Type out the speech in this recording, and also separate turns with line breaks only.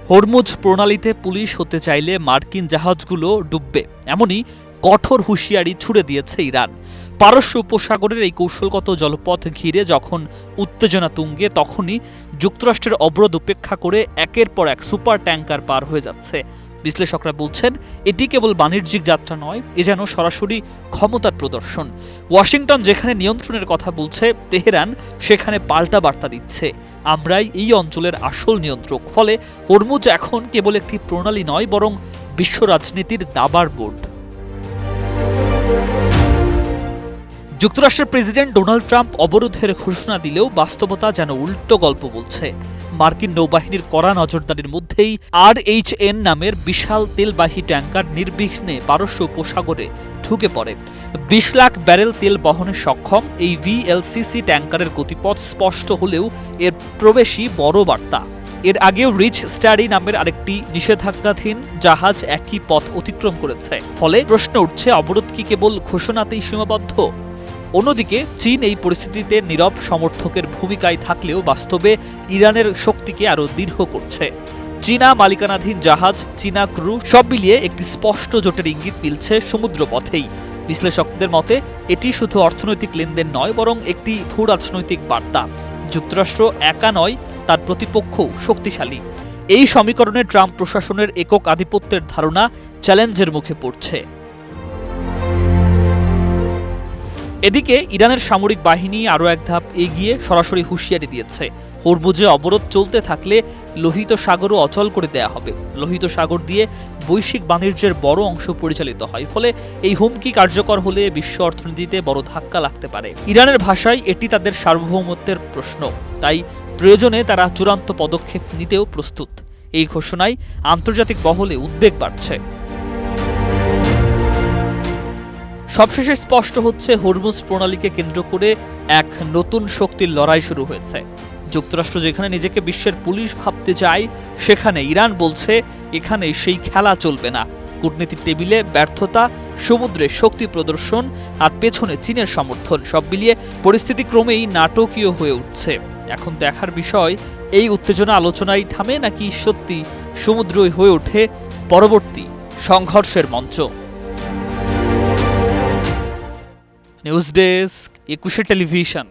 Hormuz প্রণালীতে police হতে চাইলে মার্কিন জাহাজগুলো ডুববে, এমনই কঠোর হুঁশিয়ারি ছুড়ে দিয়েছে ইরান। পারস্য উপসাগরের এই কৌশলগত জলপথ ঘিরে যখন উত্তেজনা তুঙ্গে, তখনই যুক্তরাষ্ট্রের অবরোধ উপেক্ষা করে একের পর এক সুপার ট্যাঙ্কার পার হয়ে যাচ্ছে। বিশ্লেষকরা বলছেন, এটি কেবল বাণিজ্যিক যাত্রা নয়, এ যেন সরাসরি ক্ষমতার প্রদর্শন। ওয়াশিংটন যেখানে নিয়ন্ত্রণের কথা বলছে, তেহরান সেখানে পাল্টা বার্তা দিচ্ছে, আমরাই এই অঞ্চলের আসল নিয়ন্ত্রক। ফলে হরমুজ এখন কেবল একটি প্রণালী নয়, বরং বিশ্ব রাজনীতির দাবার বোর্ড। যুক্তরাষ্ট্রের প্রেসিডেন্ট ডোনাল্ড ট্রাম্প অবরোধের ঘোষণা দিলেও বাস্তবতা যেন উল্টো গল্প বলছে। মার্কিন নৌবাহিনীর কড়া নজরদারির মধ্যেই RHN নামের বিশাল তেলবাহী ট্যাঙ্কার নির্বিঘ্নে পারস্য উপসাগরে ঢুকে পড়ে। 20 লাখ ব্যারেল তেল বহনে সক্ষম এই VLCC ট্যাঙ্কারের গতিপথ স্পষ্ট হলেও এর প্রবেশই বড় বার্তা। এর আগেও রিচ স্টাডি নামের আরেকটি নিষেধাজ্ঞাধীন জাহাজ একই পথ অতিক্রম করেছে। ফলে প্রশ্ন উঠছে, অবরোধ কি কেবল ঘোষণাতেই সীমাবদ্ধ? অন্যদিকে চীন এই পরিস্থিতিতে নীরব সমর্থকের ভূমিকায় থাকলেও বাস্তবে ইরানের শক্তিকে আরও দৃঢ় করছে। চীনা মালিকানাধীন জাহাজ, চীনা ক্রু, সব মিলিয়ে একটি স্পষ্ট জোটের ইঙ্গিত মিলছে সমুদ্রপথেই। বিশ্লেষকদের মতে এটি শুধু অর্থনৈতিক লেনদেন নয়, বরং একটি ভূ রাজনৈতিক বার্তা। যুক্তরাষ্ট্র একা নয়, তার প্রতিপক্ষও শক্তিশালী। এই সমীকরণে ট্রাম্প প্রশাসনের একক আধিপত্যের ধারণা চ্যালেঞ্জের মুখে পড়ছে। এদিকে ইরানের সামরিক বাহিনী আরও এক ধাপ এগিয়ে সরাসরি হুঁশিয়ারি দিয়েছে, হরমুজে অবরোধ চলতে থাকলে লোহিত সাগরও অচল করে দেয়া হবে। লোহিত সাগর দিয়ে বৈশ্বিক বাণিজ্যের বড় অংশ পরিচালিত হয়। ফলে এই হুমকি কার্যকর হলে বিশ্ব অর্থনীতিতে বড় ধাক্কা লাগতে পারে। ইরানের ভাষায় এটি তাদের সার্বভৌমত্বের প্রশ্ন, তাই প্রয়োজনে তারা চূড়ান্ত পদক্ষেপ নিতেও প্রস্তুত। এই ঘোষণায় আন্তর্জাতিক মহলে উদ্বেগ বাড়ছে। সবশেষে স্পষ্ট হচ্ছে, হরমুজ প্রণালীকে কেন্দ্র করে এক নতুন শক্তির লড়াই শুরু হয়েছে। যুক্তরাষ্ট্র যেখানে নিজেকে বিশ্বের পুলিশ ভাবতে চায়, সেখানে ইরান বলছে এখানে সেই খেলা চলবে না। কূটনীতির টেবিলে ব্যর্থতা, সমুদ্রে শক্তি প্রদর্শন, আর পেছনে চীনের সমর্থন, সব মিলিয়ে পরিস্থিতি ক্রমেই নাটকীয় হয়ে উঠছে। এখন দেখার বিষয়, এই উত্তেজনা আলোচনায় থামে নাকি সত্যি সমুদ্রই হয়ে ওঠে পরবর্তী সংঘর্ষের মঞ্চ। News desk, 21 television.